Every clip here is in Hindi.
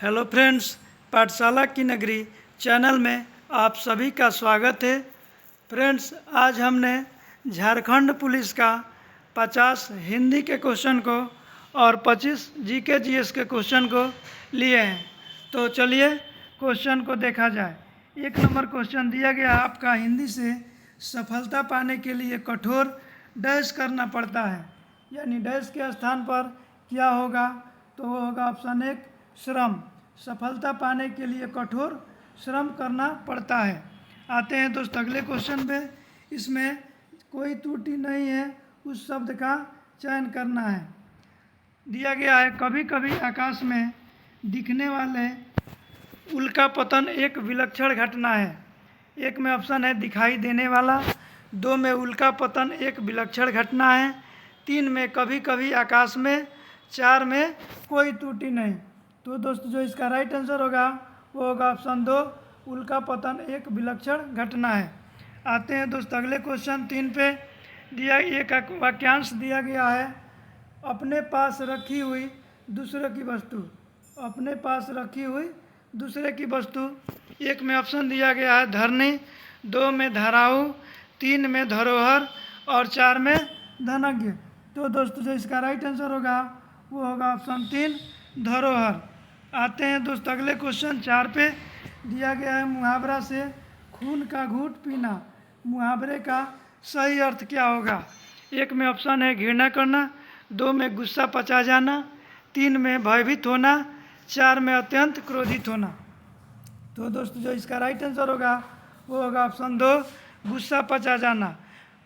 हेलो फ्रेंड्स, पाठशाला की नगरी चैनल में आप सभी का स्वागत है। फ्रेंड्स, आज हमने झारखंड पुलिस का 50 हिंदी के क्वेश्चन को और 25 जीके जीएस के क्वेश्चन को लिए हैं। तो चलिए क्वेश्चन को देखा जाए। 1 नंबर क्वेश्चन दिया गया आपका, हिंदी से सफलता पाने के लिए कठोर डैश करना पड़ता है, यानी डैश के स्थान पर क्या होगा? तो वो होगा ऑप्शन 1 श्रम। सफलता पाने के लिए कठोर श्रम करना पड़ता है। आते हैं दोस्त अगले क्वेश्चन पे। इसमें कोई त्रुटि नहीं है, उस शब्द का चयन करना है। दिया गया है, कभी कभी आकाश में दिखने वाले उल्का पतन एक विलक्षण घटना है। 1 में ऑप्शन है दिखाई देने वाला, 2 में उल्का पतन एक विलक्षण घटना है, 3 में कभी कभी आकाश में, 4 में कोई त्रुटि नहीं। तो दोस्तों जो इसका राइट आंसर होगा वो होगा ऑप्शन 2 उल्का पतन एक विलक्षण घटना है। आते हैं दोस्त अगले क्वेश्चन 3 पे। दिया एक वाक्यांश दिया गया है, अपने पास रखी हुई दूसरे की वस्तु। अपने पास रखी हुई दूसरे की वस्तु। 1 में ऑप्शन दिया गया है धरनी, 2 में धराऊ, 3 में धरोहर और 4 में धनज्ञ। तो दोस्तों जो इसका राइट आंसर होगा वो होगा ऑप्शन 3 धरोहर। आते हैं दोस्त अगले क्वेश्चन 4 पे। दिया गया है मुहावरा से खून का घूंट पीना। मुहावरे का सही अर्थ क्या होगा? 1 में ऑप्शन है घृणा करना, 2 में गुस्सा पचा जाना, 3 में भयभीत होना, 4 में अत्यंत क्रोधित होना। तो दोस्तों जो इसका राइट आंसर होगा वो होगा ऑप्शन 2 गुस्सा पचा जाना।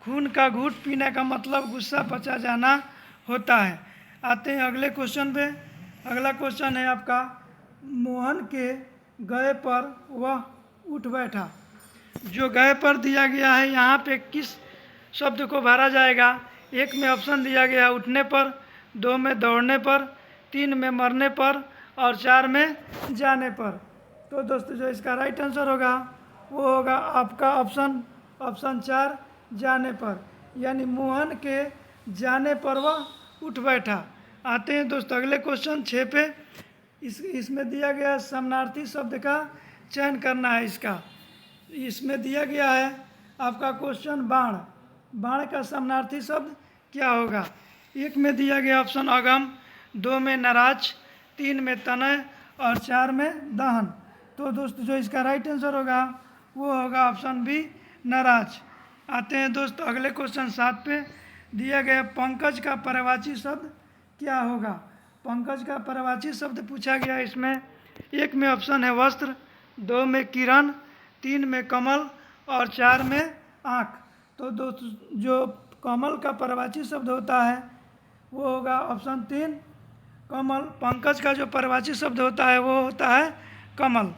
खून का घूंट पीने का मतलब गुस्सा पचा जाना होता है। आते हैं अगले क्वेश्चन पे। अगला क्वेश्चन है आपका, मोहन के गए पर वह उठ बैठा। जो गए पर दिया गया है यहाँ पे किस शब्द को भरा जाएगा? 1 में ऑप्शन दिया गया उठने पर, 2 में दौड़ने पर, 3 में मरने पर और 4 में जाने पर। तो दोस्तों जो इसका राइट आंसर होगा वो होगा आपका ऑप्शन 4 जाने पर, यानी मोहन के जाने पर वह उठ बैठा। आते हैं दोस्त अगले क्वेश्चन 6 पे। इसमें दिया गया समानार्थी शब्द का चयन करना है। इसमें दिया गया है आपका क्वेश्चन बाण। बाण का समानार्थी शब्द क्या होगा? 1 में दिया गया ऑप्शन अगम, 2 में नाराज, 3 में तनय और 4 में दहन। तो दोस्तों जो इसका राइट आंसर होगा वो होगा ऑप्शन बी नाराज। आते हैं दोस्त अगले क्वेश्चन 7 पे। दिया गया पंकज का पर्यायवाची शब्द क्या होगा? पंकज का पर्यायवाची शब्द पूछा गया। इसमें 1 में ऑप्शन है वस्त्र, 2 में किरण, 3 में कमल और 4 में आँख। तो दोस्तों जो कमल का पर्यायवाची शब्द होता है वो होगा ऑप्शन 3 कमल। पंकज का जो पर्यायवाची शब्द होता है वो होता है कमल।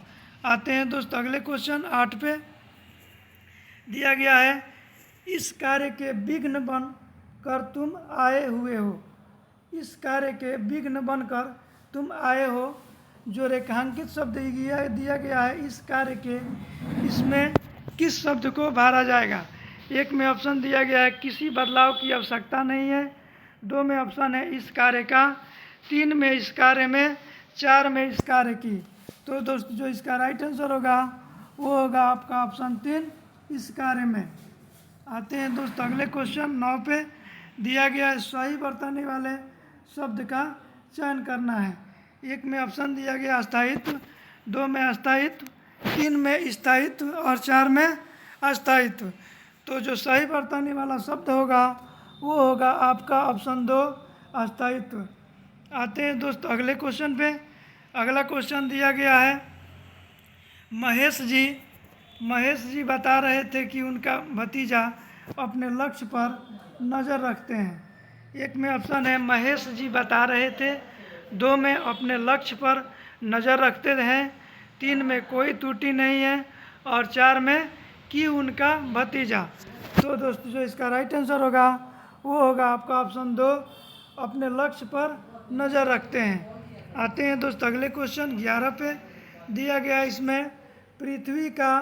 आते हैं दोस्त अगले क्वेश्चन 8 पे। दिया गया है, इस कार्य के विघ्न बन कर तुम आए हुए हो। इस कार्य के विघ्न बनकर तुम आए हो। जो रेखांकित शब्द दिया गया है इस कार्य के, इसमें किस शब्द को भरा जाएगा? 1 में ऑप्शन दिया गया है किसी बदलाव की आवश्यकता नहीं है, 2 में ऑप्शन है इस कार्य का, 3 में इस कार्य में, 4 में इस कार्य की। तो दोस्तों जो इसका राइट आंसर होगा वो होगा आपका ऑप्शन 3 इस कार्य में। आते हैं दोस्त अगले क्वेश्चन 9 पे। दिया गया है सही बरतने वाले शब्द का चयन करना है। 1 में ऑप्शन दिया गया स्थायित्व, 2 में अस्थायित्व, 3 में स्थायित्व और 4 में अस्थायित्व। तो जो सही बरतने वाला शब्द होगा वो होगा आपका ऑप्शन 2 अस्थायित्व। आते हैं दोस्त अगले क्वेश्चन पे। अगला क्वेश्चन दिया गया है, महेश जी बता रहे थे कि उनका भतीजा अपने लक्ष्य पर नज़र रखते हैं। 1 में ऑप्शन है महेश जी बता रहे थे, 2 में अपने लक्ष्य पर नज़र रखते हैं, 3 में कोई त्रुटि नहीं है और 4 में कि उनका भतीजा। तो दोस्तों जो इसका राइट आंसर होगा वो होगा आपका ऑप्शन 2 अपने लक्ष्य पर नज़र रखते हैं। आते हैं दोस्त अगले क्वेश्चन 11 पे। दिया गया इसमें पृथ्वी का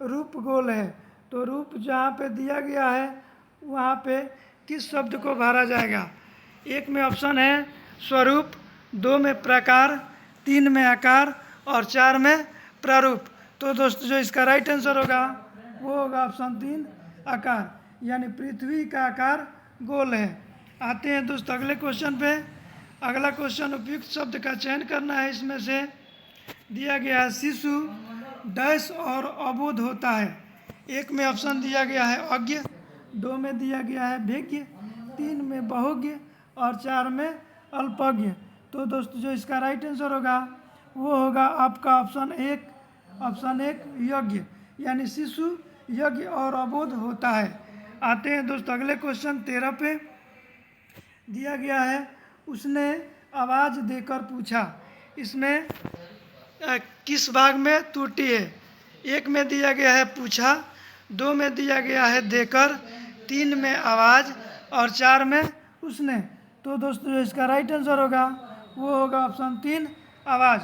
रूप गोल है। तो रूप जहाँ पे दिया गया है वहाँ पे किस शब्द को भरा जाएगा? 1 में ऑप्शन है स्वरूप, 2 में प्रकार, 3 में आकार और 4 में प्रारूप। तो दोस्तों जो इसका राइट आंसर होगा वो होगा ऑप्शन 3 आकार, यानी पृथ्वी का आकार गोल है। आते हैं दोस्तों अगले क्वेश्चन पे। अगला क्वेश्चन उपयुक्त शब्द का चयन करना है। इसमें से दिया गया है शिशु डैश और अबोध होता है। 1 में ऑप्शन दिया गया है अज्ञ, 2 में दिया गया है भेज्ञ, 3 में बहुज्ञ और 4 में अल्पज्ञ। तो दोस्तों जो इसका राइट आंसर होगा वो होगा आपका ऑप्शन 1 यज्ञ, यानी शिशु यज्ञ और अबोध होता है। आते हैं दोस्तों अगले क्वेश्चन 13 पे। दिया गया है उसने आवाज़ देकर पूछा। इसमें किस भाग में त्रुटि है? 1 में दिया गया है पूछा, 2 में दिया गया है देकर, 3 में आवाज़ और 4 में उसने। तो दोस्तों जो इसका राइट आंसर होगा वो होगा ऑप्शन 3 आवाज़।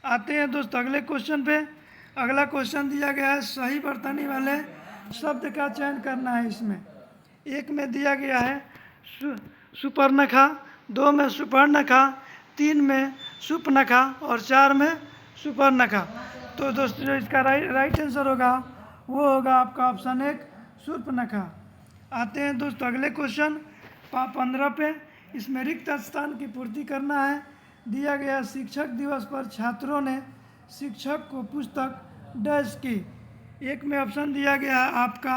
आते हैं दोस्तों अगले क्वेश्चन पे। अगला क्वेश्चन दिया गया है सही बर्तनी वाले शब्द का चयन करना है। इसमें 1 में दिया गया है सुपर्णखा, 2 में सुपर्णखा, 3 में सुपनखा और 4 में सुपर्णखा। तो दोस्तों जो इसका राइट आंसर होगा वो होगा आपका ऑप्शन 1 सुपर्णखा। आते हैं दोस्तों अगले क्वेश्चन 15 पे। इसमें रिक्त स्थान की पूर्ति करना है। दिया गया शिक्षक दिवस पर छात्रों ने शिक्षक को पुस्तक डैश की। 1 में ऑप्शन दिया गया है आपका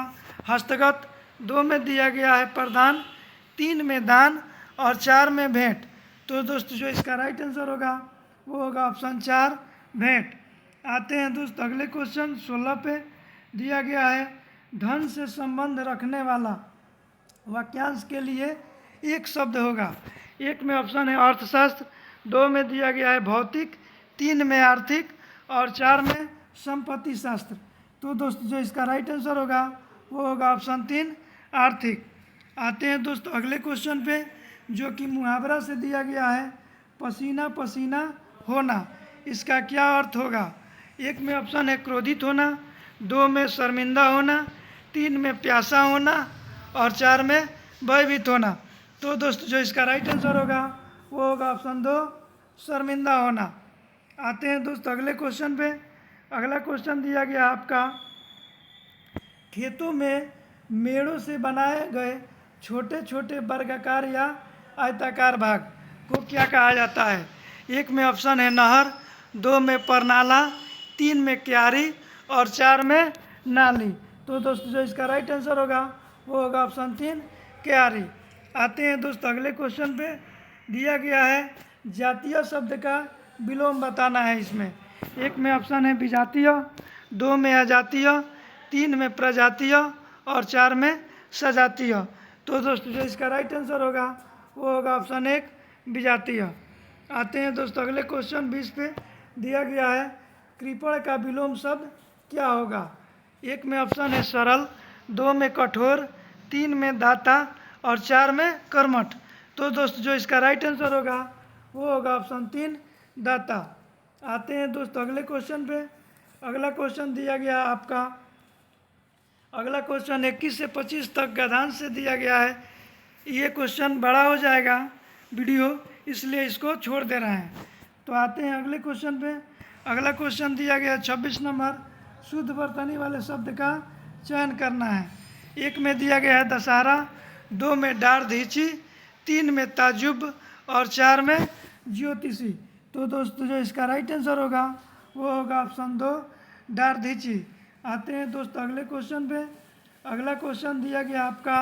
हस्तगत, 2 में दिया गया है प्रदान, 3 में दान और 4 में भेंट। तो दोस्तों जो इसका राइट आंसर होगा वो होगा ऑप्शन 4 भेंट। आते हैं दोस्तों अगले क्वेश्चन 16 पे। दिया गया है धन से संबंध रखने वाला वाक्यांश के लिए एक शब्द होगा। 1 में ऑप्शन है अर्थशास्त्र, 2 में दिया गया है भौतिक, 3 में आर्थिक और 4 में संपत्ति शास्त्र। तो दोस्तों जो इसका राइट आंसर होगा वो होगा ऑप्शन 3 आर्थिक। आते हैं दोस्तों अगले क्वेश्चन पे, जो कि मुहावरा से दिया गया है पसीना पसीना होना। इसका क्या अर्थ होगा? 1 में ऑप्शन है क्रोधित होना, 2 में शर्मिंदा होना, 3 में प्यासा होना और 4 में भयभीत होना। तो दोस्तों जो इसका राइट आंसर होगा वो होगा ऑप्शन 2 शर्मिंदा होना। आते हैं दोस्तों अगले क्वेश्चन पे। अगला क्वेश्चन दिया गया आपका खेतों में मेड़ों से बनाए गए छोटे छोटे वर्गाकार या आयताकार भाग को क्या कहा जाता है? 1 में ऑप्शन है नहर, 2 में परनाला, 3 में क्यारी और 4 में नाली। तो दोस्तों जो इसका राइट आंसर होगा वो होगा ऑप्शन 3 क्यारी। आते हैं दोस्तों अगले क्वेश्चन पे। दिया गया है जातीय शब्द का विलोम बताना है। इसमें 1 में ऑप्शन है विजातीय, 2 में अजातीय, 3 में प्रजातीय और 4 में सजातीय। तो दोस्तों जो इसका राइट आंसर होगा वो होगा ऑप्शन 1 विजातीय। आते हैं दोस्तों अगले क्वेश्चन 20 पे। दिया गया है कृपण का विलोम शब्द क्या होगा? 1 में ऑप्शन है सरल, 2 में कठोर, 3 में दाता और 4 में कर्मठ। तो दोस्तों जो इसका राइट आंसर होगा वो होगा ऑप्शन 3 दाता। आते हैं दोस्तों अगले क्वेश्चन पे। अगला क्वेश्चन दिया गया आपका, अगला क्वेश्चन 21 से 25 तक गद्यांश से दिया गया है। ये क्वेश्चन बड़ा हो जाएगा वीडियो, इसलिए इसको छोड़ दे रहे हैं। तो आते हैं अगले क्वेश्चन पे। अगला क्वेश्चन दिया गया 26 नंबर शुद्ध वर्तनी वाले शब्द का चयन करना है। 1 में दिया गया है दशहरा, 2 में डार धीची, 3 में ताजुब और 4 में ज्योतिषी। तो दोस्तों जो इसका राइट आंसर होगा वो होगा ऑप्शन 2 डार धीची। आते हैं दोस्तों अगले क्वेश्चन पे। अगला क्वेश्चन दिया गया आपका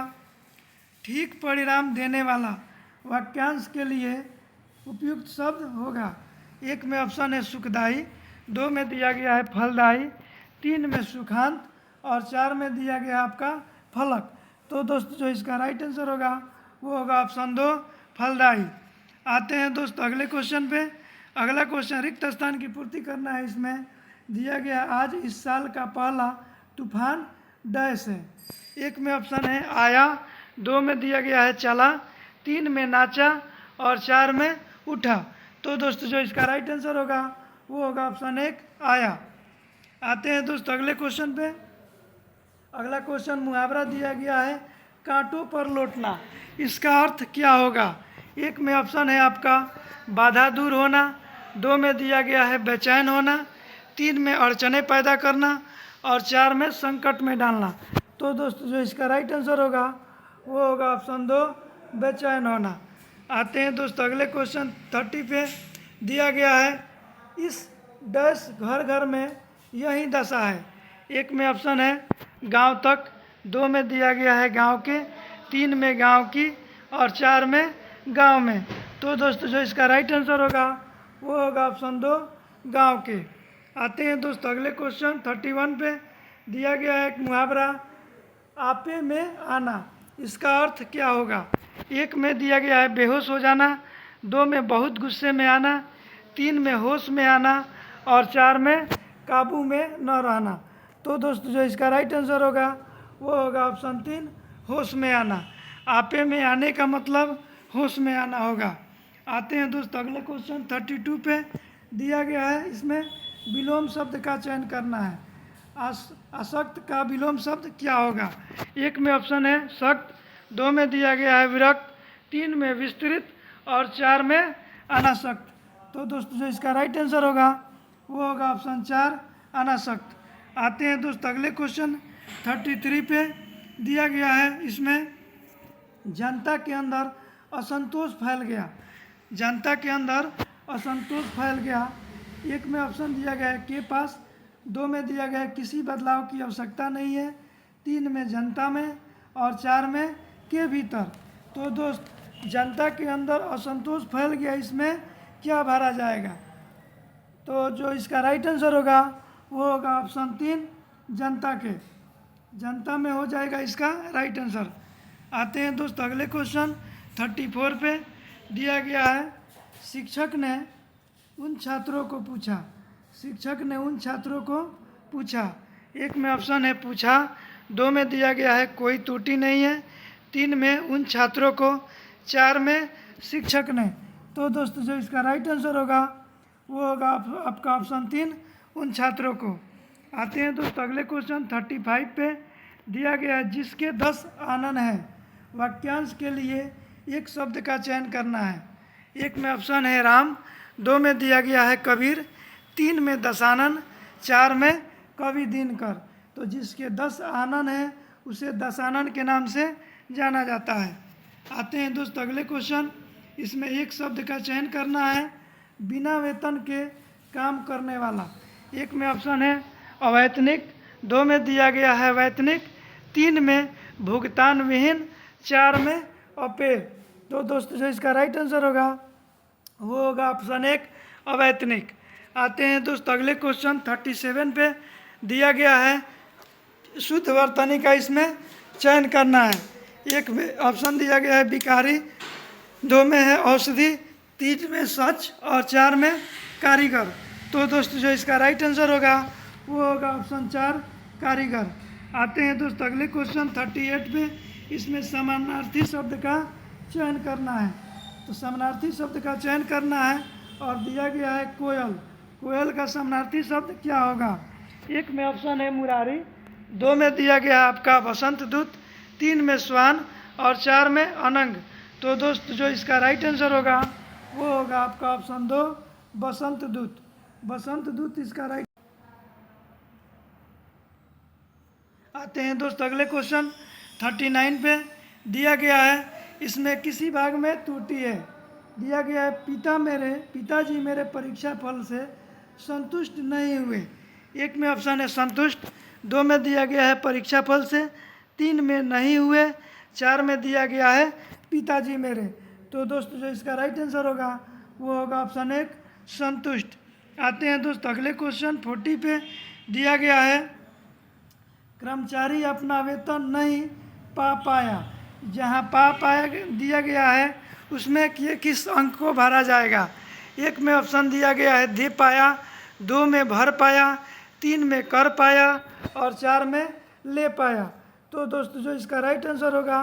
ठीक परिणाम देने वाला वाक्यांश के लिए उपयुक्त शब्द होगा। 1 में ऑप्शन है सुखदायी, 2 में दिया गया है फलदायी, 3 में सुखांत और 4 में दिया गया आपका फलक। तो दोस्तों जो इसका राइट आंसर होगा वो होगा ऑप्शन 2 फलदायी। आते हैं दोस्तों अगले क्वेश्चन पे। अगला क्वेश्चन रिक्त स्थान की पूर्ति करना है। इसमें दिया गया आज इस साल का पहला तूफान डैश है। 1 में ऑप्शन है आया, 2 में दिया गया है चला, 3 में नाचा और 4 में उठा। तो दोस्तों जो इसका राइट आंसर होगा वो होगा ऑप्शन 1 आया। आते हैं दोस्तों अगले क्वेश्चन पे। अगला क्वेश्चन मुहावरा दिया गया है कांटों पर लौटना। इसका अर्थ क्या होगा? 1 में ऑप्शन है आपका बाधा दूर होना, 2 में दिया गया है बेचैन होना, 3 में अड़चने पैदा करना और 4 में संकट में डालना। तो दोस्तों जो इसका राइट आंसर होगा वो होगा ऑप्शन 2 बेचैन होना। आते हैं दोस्तों अगले क्वेश्चन 30 पे। दिया गया है इस डैश घर घर में यही दशा है। 1 में ऑप्शन है गांव तक, 2 में दिया गया है गांव के, 3 में गांव की और 4 में गांव में। तो दोस्तों जो इसका राइट आंसर होगा वो होगा ऑप्शन 2 गांव के। आते हैं दोस्तों अगले क्वेश्चन 31 पे। दिया गया है एक मुहावरा आपे में आना, इसका अर्थ क्या होगा। 1 में दिया गया है बेहोश हो जाना, 2 में बहुत गुस्से में आना, 3 में होश में आना और 4 में काबू में न रहना। तो दोस्तों जो इसका राइट आंसर होगा वो होगा ऑप्शन 3 होश में आना। आपे में आने का मतलब होश में आना होगा। आते हैं दोस्तों अगले क्वेश्चन 32 पे। दिया गया है इसमें विलोम शब्द का चयन करना है। आसक्त का विलोम शब्द क्या होगा। 1 में ऑप्शन है सख्त, 2 में दिया गया है विरक्त, 3 में विस्तृत और 4 में अनासक्त। तो दोस्तों जो इसका राइट आंसर होगा वो होगा ऑप्शन 4 अनासक्त। आते हैं दोस्तों अगले क्वेश्चन 33 पे। दिया गया है इसमें जनता के अंदर असंतोष फैल गया। जनता के अंदर असंतोष फैल गया। 1 में ऑप्शन दिया गया है के पास, 2 में दिया गया है किसी बदलाव की आवश्यकता नहीं है, 3 में जनता में और 4 में के भीतर। तो दोस्त जनता के अंदर असंतोष फैल गया, इसमें क्या भरा जाएगा। तो जो इसका राइट आंसर होगा वो होगा ऑप्शन 3 जनता के। जनता में हो जाएगा इसका राइट आंसर। आते हैं दोस्तों अगले क्वेश्चन 34 पे। दिया गया है शिक्षक ने उन छात्रों को पूछा। शिक्षक ने उन छात्रों को पूछा। 1 में ऑप्शन है पूछा, 2 में दिया गया है कोई त्रुटि नहीं है, 3 में उन छात्रों को, 4 में शिक्षक ने। तो दोस्तों जो इसका राइट आंसर होगा वो होगा आपका ऑप्शन 3 उन छात्रों को। आते हैं दोस्तों अगले क्वेश्चन 35 पे। दिया गया है जिसके 10 आनन है, वाक्यांश के लिए एक शब्द का चयन करना है। 1 में ऑप्शन है राम, 2 में दिया गया है कबीर, 3 में दशानन, 4 में कवि दिनकर। तो जिसके 10 आनन है उसे दशानन के नाम से जाना जाता है। आते हैं दोस्तों अगले क्वेश्चन। इसमें एक शब्द का चयन करना है बिना वेतन के काम करने वाला। 1 में ऑप्शन है अवैतनिक, 2 में दिया गया है वैतनिक, 3 में भुगतान विहीन, 4 में अपेय। तो दोस्तों जो इसका राइट आंसर होगा वो होगा ऑप्शन 1 अवैतनिक। आते हैं दोस्तों अगले क्वेश्चन 37 पे। दिया गया है शुद्ध वर्तनी का इसमें चयन करना है। 1 में ऑप्शन दिया गया है भिखारी, 2 में है औषधि, 3 में सच और 4 में कारीगर। तो दोस्तों जो इसका राइट आंसर होगा वो होगा ऑप्शन 4 कारीगर। आते हैं दोस्तों अगले क्वेश्चन 38 पे। इसमें समानार्थी शब्द का चयन करना है। तो समानार्थी शब्द का चयन करना है और दिया गया है कोयल। कोयल का समानार्थी शब्द क्या होगा। 1 में ऑप्शन है मुरारी, 2 में दिया गया है आपका बसंत दूत, 3 में स्वान और 4 में अनंग। तो दोस्त जो इसका राइट आंसर होगा वो होगा आपका ऑप्शन 2 बसंत दूत। बसंत दूत इसका राइट। आते हैं दोस्त अगले क्वेश्चन 39 पे। दिया गया है इसमें किसी भाग में त्रुटि है। दिया गया है पिताजी मेरे परीक्षा फल से संतुष्ट नहीं हुए। 1 में ऑप्शन है संतुष्ट, 2 में दिया गया है परीक्षा फल से, 3 में नहीं हुए, 4 में दिया गया है पिताजी मेरे। तो दोस्तों जो इसका राइट आंसर होगा वो होगा ऑप्शन 1 संतुष्ट। आते हैं दोस्त अगले क्वेश्चन 40 पे। दिया गया है कर्मचारी अपना वेतन नहीं पा पाया। जहां पा पाया दिया गया है उसमें किस अंक को भरा जाएगा। 1 में ऑप्शन दिया गया है दे पाया, 2 में भर पाया, 3 में कर पाया और 4 में ले पाया। तो दोस्तों जो इसका राइट आंसर होगा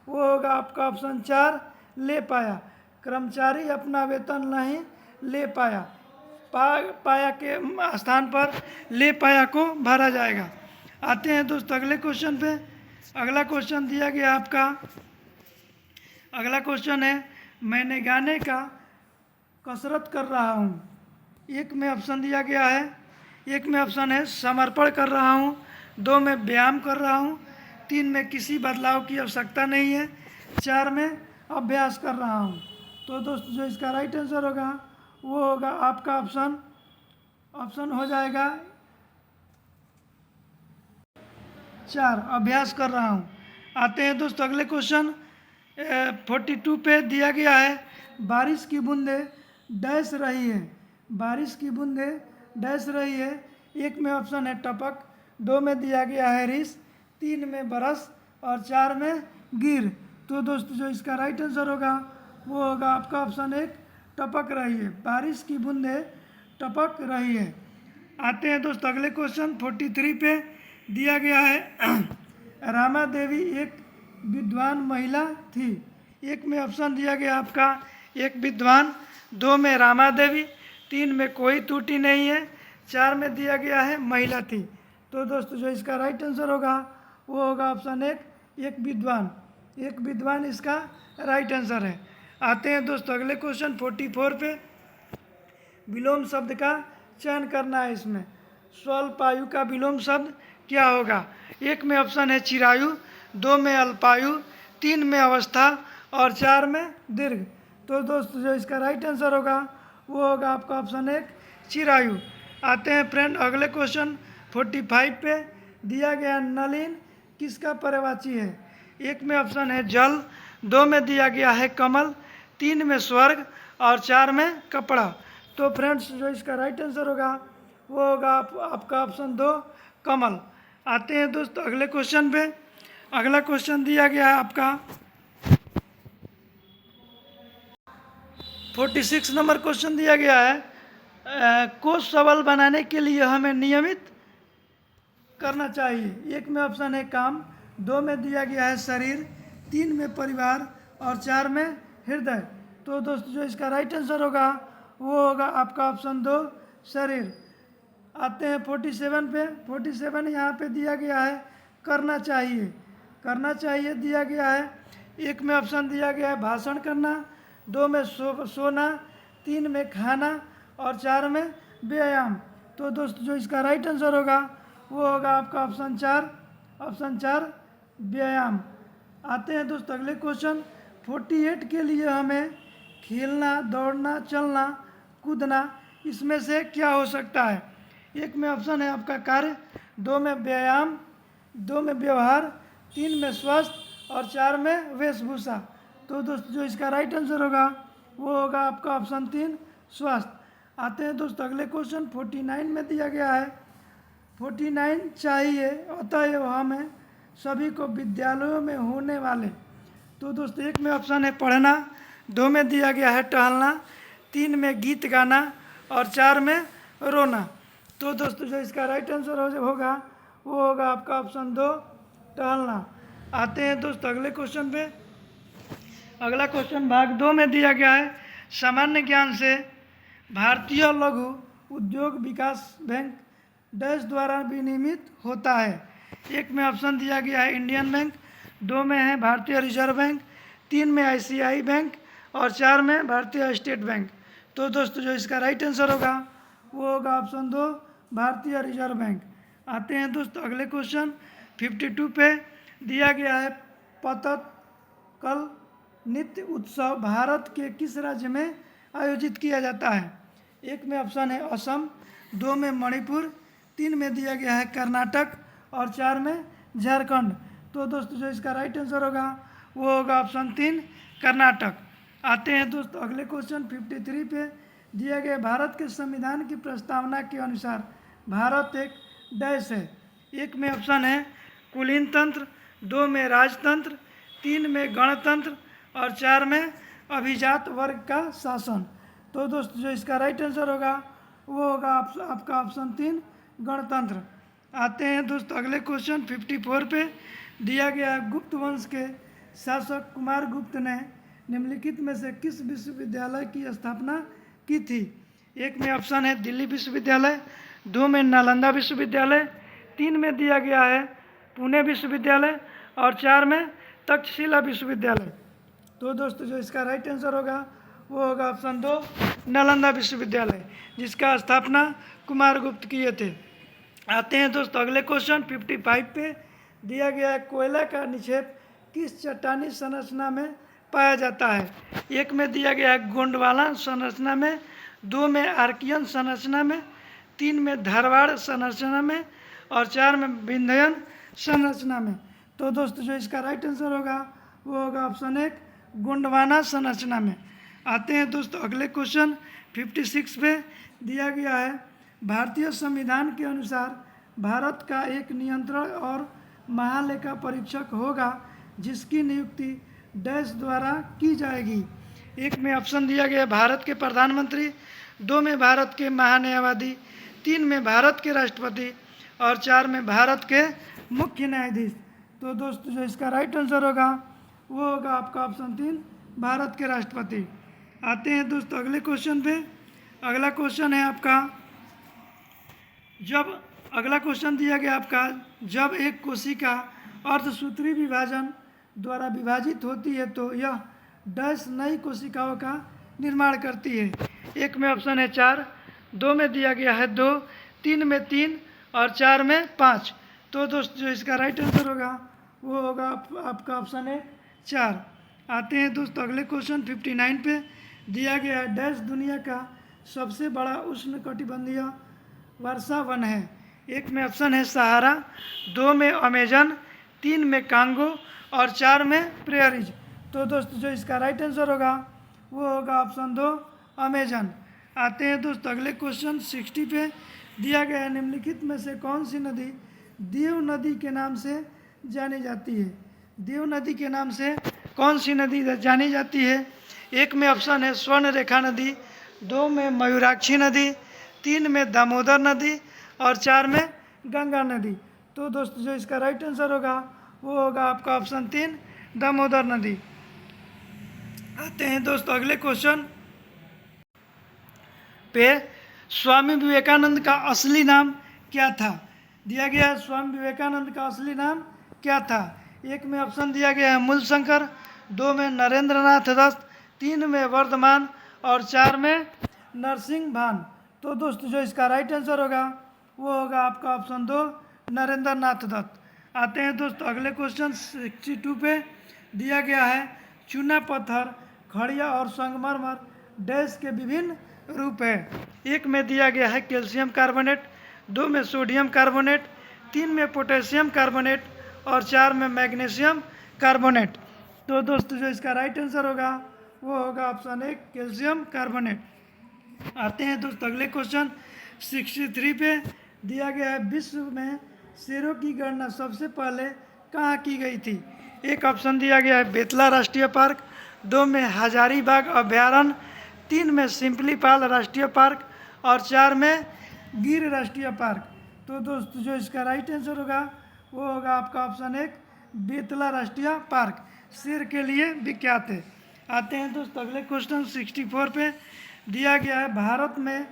वो होगा आपका ऑप्शन 4 ले पाया। कर्मचारी अपना वेतन नहीं ले पाया, पाया के स्थान पर ले पाया को भरा जाएगा। आते हैं दोस्तों अगले क्वेश्चन पे। अगला क्वेश्चन दिया गया आपका, अगला क्वेश्चन है मैंने गाने का कसरत कर रहा हूँ। एक में ऑप्शन दिया गया है, एक में ऑप्शन है समर्पण कर रहा हूँ, 2 में व्यायाम कर रहा हूँ, 3 में किसी बदलाव की आवश्यकता नहीं है, 4 में अभ्यास कर रहा हूँ। तो दोस्तों जो इसका राइट आंसर होगा वो होगा आपका ऑप्शन हो जाएगा 4, अभ्यास कर रहा हूँ। आते हैं दोस्तों अगले क्वेश्चन 42 पे दिया गया है, बारिश की बूंदें डैश रही है, बारिश की बूंदें डैश रही है। एक में ऑप्शन है टपक, 2 में दिया गया है रिस, 3 में बरस और 4 में गिर। तो दोस्तों जो इसका राइट आंसर होगा वो होगा आपका ऑप्शन 1, टपक रही है, बारिश की बूंदें टपक रही है। आते हैं दोस्तों अगले क्वेश्चन 43 पे दिया गया है रामा देवी एक विद्वान महिला थी। एक में ऑप्शन दिया गया आपका एक विद्वान, 2 में रामा देवी, 3 में कोई त्रुटि नहीं है, 4 में दिया गया है महिला थी। तो दोस्तों जो इसका राइट आंसर होगा वो होगा ऑप्शन 1, एक विद्वान, एक विद्वान इसका राइट आंसर है। आते हैं दोस्तों अगले क्वेश्चन 44 पे, विलोम शब्द का चयन करना है। इसमें स्वल्पायु का विलोम शब्द क्या होगा? एक में ऑप्शन है चिरायु, 2 में अल्पायु, 3 में अवस्था और 4 में दीर्घ। तो दोस्तों जो इसका राइट आंसर होगा वो होगा आपका ऑप्शन 1, चिरायु। आते हैं फ्रेंड अगले क्वेश्चन 45 पे दिया गया नलिन किसका पर्यायवाची है? एक में ऑप्शन है जल, 2 में दिया गया है कमल, 3 में स्वर्ग और 4 में कपड़ा। तो फ्रेंड्स जो इसका राइट आंसर होगा वो होगा आपका ऑप्शन 2, कमल। आते हैं दोस्तों अगले क्वेश्चन पे। अगला क्वेश्चन दिया गया है आपका 46 नंबर क्वेश्चन दिया गया है, को सबल बनाने के लिए हमें नियमित करना चाहिए। एक में ऑप्शन है काम, 2 में दिया गया है शरीर, 3 में परिवार और 4 में हृदय। तो दोस्तों जो इसका राइट आंसर होगा वो होगा आपका ऑप्शन 2, शरीर। आते हैं 47 पे। 47 यहाँ पे दिया गया है करना चाहिए, करना चाहिए दिया गया है। एक में ऑप्शन दिया गया है भाषण करना, 2 में सोना, 3 में खाना और 4 में व्यायाम। तो दोस्तों जो इसका राइट आंसर होगा वो होगा आपका ऑप्शन 4, ऑप्शन 4 व्यायाम। आते हैं दोस्तों अगले क्वेश्चन 48 के लिए हमें खेलना, दौड़ना, चलना, कूदना, इसमें से क्या हो सकता है? एक में ऑप्शन है आपका कार्य, 2 में व्यायाम, 2 में व्यवहार, 3 में स्वास्थ्य और 4 में वेशभूषा। तो दोस्तों जो इसका राइट आंसर होगा वो होगा आपका ऑप्शन 3, स्वास्थ्य। आते हैं दोस्तों अगले क्वेश्चन 49 में दिया गया है, 49 चाहिए अतएव हमें सभी को विद्यालयों में होने वाले। तो दोस्तों एक में ऑप्शन है पढ़ना, 2 में दिया गया है टहलना, 3 में गीत गाना और 4 में रोना। तो दोस्तों जो इसका राइट आंसर होगा वो होगा आपका ऑप्शन 2, टहलना। आते हैं दोस्तों अगले क्वेश्चन पे। अगला क्वेश्चन भाग 2 में दिया गया है, सामान्य ज्ञान से भारतीय लघु उद्योग विकास बैंक डैश द्वारा विनियमित होता है। एक में ऑप्शन दिया गया है इंडियन बैंक, 2 में है भारतीय रिजर्व बैंक, 3 में ICICI बैंक और 4 में भारतीय स्टेट बैंक। तो दोस्तों जो इसका राइट आंसर होगा वो होगा ऑप्शन 2, भारतीय रिजर्व बैंक। आते हैं दोस्तों अगले क्वेश्चन 52 पे दिया गया है, पतत्कल नृत्य उत्सव भारत के किस राज्य में आयोजित किया जाता है? एक में ऑप्शन है असम, 2 में मणिपुर, 3 में दिया गया है कर्नाटक और 4 में झारखंड। तो दोस्तों जो इसका राइट आंसर होगा वो होगा ऑप्शन 3, कर्नाटक। आते हैं दोस्तों अगले क्वेश्चन 53 पे दिया गया, भारत के संविधान की प्रस्तावना के अनुसार भारत एक डैश है। एक में ऑप्शन है कुलीन तंत्र, 2 में राजतंत्र, 3 में गणतंत्र और 4 में अभिजात वर्ग का शासन। तो दोस्तों जो इसका राइट आंसर होगा वो होगा आपका ऑप्शन 3, गणतंत्र। आते हैं दोस्तों अगले क्वेश्चन 54 पे दिया गया, गुप्त वंश के शासक कुमार गुप्त ने निम्नलिखित में से किस विश्वविद्यालय की स्थापना की थी? एक में ऑप्शन है दिल्ली विश्वविद्यालय, 2 में नालंदा विश्वविद्यालय, 3 में दिया गया है पुणे विश्वविद्यालय और 4 में तक्षशिला विश्वविद्यालय। तो दोस्तों जो इसका राइट आंसर होगा वो होगा ऑप्शन 2 नालंदा विश्वविद्यालय, जिसका स्थापना कुमारगुप्त किए थे। आते हैं दोस्तों अगले क्वेश्चन 55 पे। दिया गया है कोयला का निक्षेप किस चट्टानी संरचना में पाया जाता है। एक में दिया गया है गोंडवाना संरचना में, 2 में आर्कियन संरचना में, 3 में धारवाड़ संरचना में और 4 में विंध्यन संरचना में। तो दोस्तों जो इसका राइट आंसर होगा वो होगा ऑप्शन 1 गोंडवाना संरचना में। आते हैं दोस्तों अगले क्वेश्चन 56 पे। दिया गया है भारतीय संविधान के अनुसार भारत का एक नियंत्रण और महालेखा परीक्षक होगा जिसकी नियुक्ति डैश द्वारा की जाएगी। एक में ऑप्शन दिया गया भारत के प्रधानमंत्री, 2 में भारत के महान्यायवादी, 3 में भारत के राष्ट्रपति और 4 में भारत के मुख्य न्यायाधीश। तो दोस्तों जो इसका राइट आंसर होगा वो होगा आपका ऑप्शन 3 भारत के राष्ट्रपति। आते हैं दोस्तों अगले क्वेश्चन पे। अगला क्वेश्चन है आपका, अगला क्वेश्चन दिया गया आपका, जब एक कोशिका अर्धसूत्री विभाजन द्वारा विभाजित होती है तो यह डैश नई कोशिकाओं का निर्माण करती है। एक में ऑप्शन है 4, 2 में दिया गया है 2, 3 में 3 और 4 में 5। तो दोस्तों जो इसका राइट आंसर होगा वो होगा आपका ऑप्शन है 4। आते हैं दोस्तों अगले क्वेश्चन 59 पे। दिया गया है डैश दुनिया का सबसे बड़ा उष्णकटिबंधीय वर्षा वन है। एक में ऑप्शन है सहारा, 2 में अमेजन, 3 में कांगो और 4 में प्रेयरीज। तो दोस्तों जो इसका राइट आंसर होगा वो होगा ऑप्शन 2 अमेजन। आते हैं दोस्तों अगले क्वेश्चन 60 पे। दिया गया है निम्नलिखित में से कौन सी नदी देव नदी के नाम से जानी जाती है। देव नदी के नाम से कौन सी नदी जानी जाती है। एक में ऑप्शन है स्वर्ण रेखा नदी, 2 में मयूराक्षी नदी, 3 में दामोदर नदी और 4 में गंगा नदी। तो दोस्तों जो इसका राइट आंसर होगा वो होगा आपका ऑप्शन 3 दामोदर नदी। आते हैं दोस्तों अगले क्वेश्चन पे। स्वामी विवेकानंद का असली नाम क्या था। दिया गया है स्वामी विवेकानंद का असली नाम क्या था। एक में ऑप्शन दिया गया है मूलशंकर, 2 में नरेंद्रनाथ दत्त, 3 में वर्धमान और 4 में नरसिंह भान। तो दोस्तों जो इसका राइट आंसर होगा वो होगा आपका ऑप्शन 2 नरेंद्रनाथ दत्त। आते हैं दोस्तों अगले क्वेश्चन 62 पे। दिया गया है चूना पत्थर, खड़िया और संगमरमर डैश के विभिन्न रूप है। एक में दिया गया है कैल्शियम कार्बोनेट, 2 में सोडियम कार्बोनेट, 3 में पोटेशियम कार्बोनेट और 4 में मैग्नीशियम कार्बोनेट। तो दोस्तों जो इसका राइट आंसर होगा वो होगा ऑप्शन 1 कैल्शियम कार्बोनेट। आते हैं दोस्तों अगले क्वेश्चन 63 पे। दिया गया है विश्व में शेरों की गणना सबसे पहले कहाँ की गई थी। एक ऑप्शन दिया गया है बेतला राष्ट्रीय पार्क, 2 में हजारीबाग अभ्यारण्य, 3 में सिंपलीपाल राष्ट्रीय पार्क और 4 में गिर राष्ट्रीय पार्क। तो दोस्तों जो इसका राइट आंसर होगा वो होगा आपका ऑप्शन 1 बेतला राष्ट्रीय पार्क, शेर के लिए विख्यात है। आते हैं दोस्तों अगले क्वेश्चन 64 पे। दिया गया है भारत में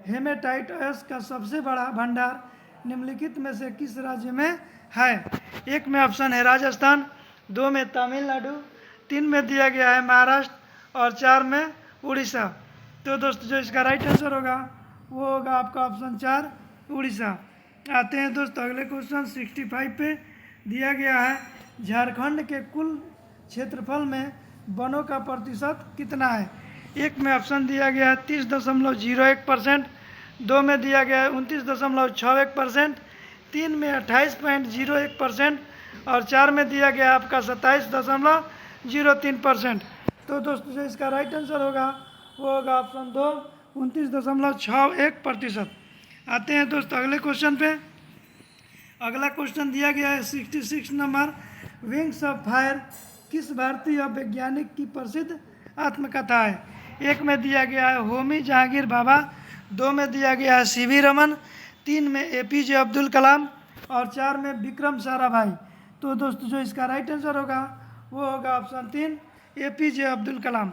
हेमेटाइटस का सबसे बड़ा भंडार निम्नलिखित में से किस राज्य में है। एक में ऑप्शन है राजस्थान, 2 में तमिलनाडु, 3 में दिया गया है महाराष्ट्र और 4 में उड़ीसा। तो दोस्तों जो इसका राइट आंसर होगा वो होगा आपका ऑप्शन 4 उड़ीसा। आते हैं दोस्तों अगले क्वेश्चन 65 पे। दिया गया है झारखंड के कुल क्षेत्रफल में वनों का प्रतिशत कितना है। एक में ऑप्शन दिया गया है 30.01%, 2 में दिया गया है 29.61%, 3 में 28.01% और 4 में दिया गया है आपका 27.03%। तो दोस्तों जो इसका राइट आंसर होगा वो होगा ऑप्शन 2 29.61%। आते हैं दोस्तों अगले क्वेश्चन पे। अगला क्वेश्चन दिया गया है 66 नंबर, विंग्स ऑफ फायर किस भारतीय वैज्ञानिक की प्रसिद्ध आत्मकथा है। एक में दिया गया है होमी जहांगीर भाभा, 2 में दिया गया है सीवी रमन, 3 में एपीजे अब्दुल कलाम और 4 में विक्रम साराभाई। तो दोस्तों जो इसका राइट आंसर होगा वो होगा ऑप्शन 3 एपीजे अब्दुल कलाम।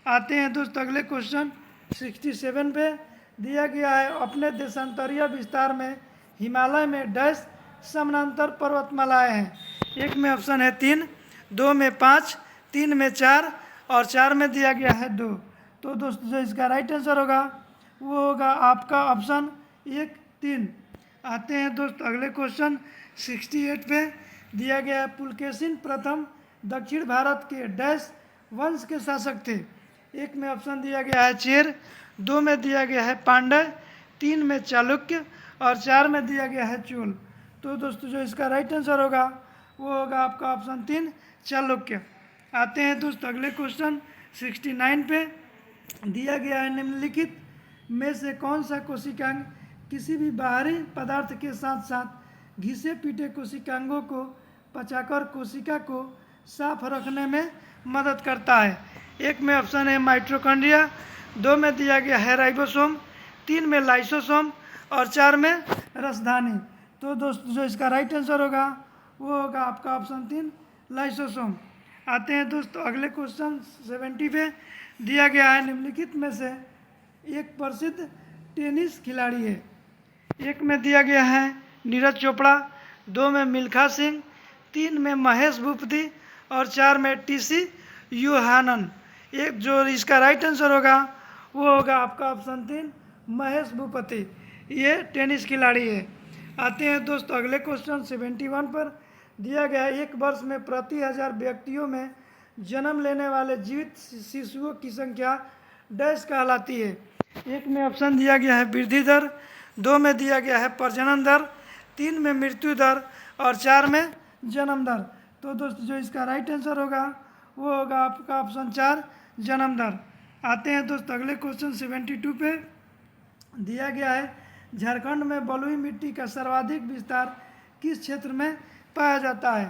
आते हैं दोस्तों अगले क्वेश्चन 67 पे। दिया गया है अपने देशांतरीय विस्तार में हिमालय में डैश समानांतर पर्वतमालाएं हैं। एक में ऑप्शन है 3, 2 में 5, 3 में 4 और 4 में दिया गया है 2। तो दोस्तों जो इसका राइट आंसर होगा वो होगा आपका ऑप्शन 1 3। आते हैं दोस्त अगले क्वेश्चन 68 पे। दिया गया है पुलकेशिन प्रथम दक्षिण भारत के डैश वंश के शासक थे। 1 में ऑप्शन दिया गया है चेर, 2 में दिया गया है पांड्य, 3 में चालुक्य और 4 में दिया गया है चोल। तो दोस्तों जो इसका राइट आंसर होगा वो होगा आपका ऑप्शन 3 चालुक्य। आते हैं दोस्त अगले क्वेश्चन 69 पे। दिया गया है निम्नलिखित में से कौन सा कोशिकांग किसी भी बाहरी पदार्थ के साथ साथ घिसे पीटे कोशिकांगों को पचाकर कोशिका को साफ रखने में मदद करता है। 1 में ऑप्शन है माइटोकॉन्ड्रिया, 2 में दिया गया है राइबोसोम, 3 में लाइसोसोम और 4 में रसधानी। तो दोस्तों जो इसका राइट आंसर होगा वो होगा आपका ऑप्शन 3 लाइसोसोम। आते हैं दोस्तों अगले क्वेश्चन 70 पे। दिया गया है निम्नलिखित में से एक प्रसिद्ध टेनिस खिलाड़ी है। 1 में दिया गया है नीरज चोपड़ा, 2 में मिल्खा सिंह, 3 में महेश भूपति और 4 में टीसी यूहानन। एक जो इसका राइट आंसर होगा वो होगा आपका ऑप्शन 3 महेश भूपति, ये टेनिस खिलाड़ी है। आते हैं दोस्तों अगले क्वेश्चन 71 पर। दिया गया है 1 वर्ष में प्रति 1000 व्यक्तियों में जन्म लेने वाले जीवित शिशुओं की संख्या डैश कहलाती है। 1 में ऑप्शन दिया गया है वृद्धि दर, 2 में दिया गया है प्रजनन दर, 3 में मृत्यु दर और 4 में जन्म दर। तो दोस्तों जो इसका राइट आंसर होगा वो होगा आपका ऑप्शन 4 जन्म दर। आते हैं दोस्तों अगले क्वेश्चन 72 पे। दिया गया है झारखंड में बलुई मिट्टी का सर्वाधिक विस्तार किस क्षेत्र में पाया जाता है।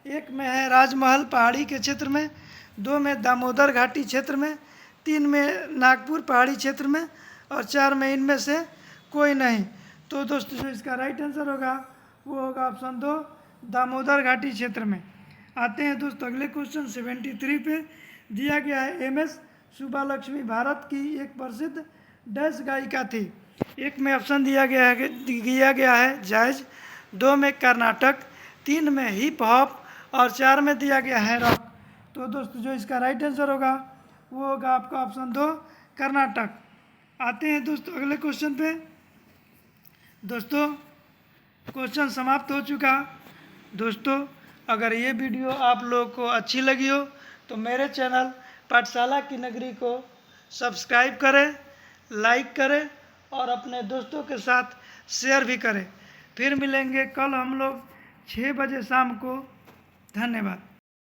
1 में है राजमहल पहाड़ी के क्षेत्र में, 2 में दामोदर घाटी क्षेत्र में, 3 में नागपुर पहाड़ी क्षेत्र में और 4 में इनमें से कोई नहीं। तो दोस्तों जो इसका राइट आंसर होगा वो होगा ऑप्शन 2 दामोदर घाटी क्षेत्र में। आते हैं दोस्तों अगले क्वेश्चन 73 पे। दिया गया है MS सुब्बालक्ष्मी भारत की एक प्रसिद्ध डैश गायिका थी। 1 में ऑप्शन दिया गया है जायज, 2 में कर्नाटक, 3 में हिप हॉप और 4 में दिया गया है रॉक। तो दोस्तों जो इसका राइट आंसर होगा वो होगा आपका ऑप्शन 2 कर्नाटक। आते हैं दोस्तों अगले क्वेश्चन पे। दोस्तों क्वेश्चन समाप्त हो चुका। दोस्तों अगर ये वीडियो आप लोगों को अच्छी लगी हो तो मेरे चैनल पाठशाला की नगरी को सब्सक्राइब करें, लाइक करें और अपने दोस्तों के साथ शेयर भी करें। फिर मिलेंगे कल हम लोग 6 बजे शाम को। धन्यवाद।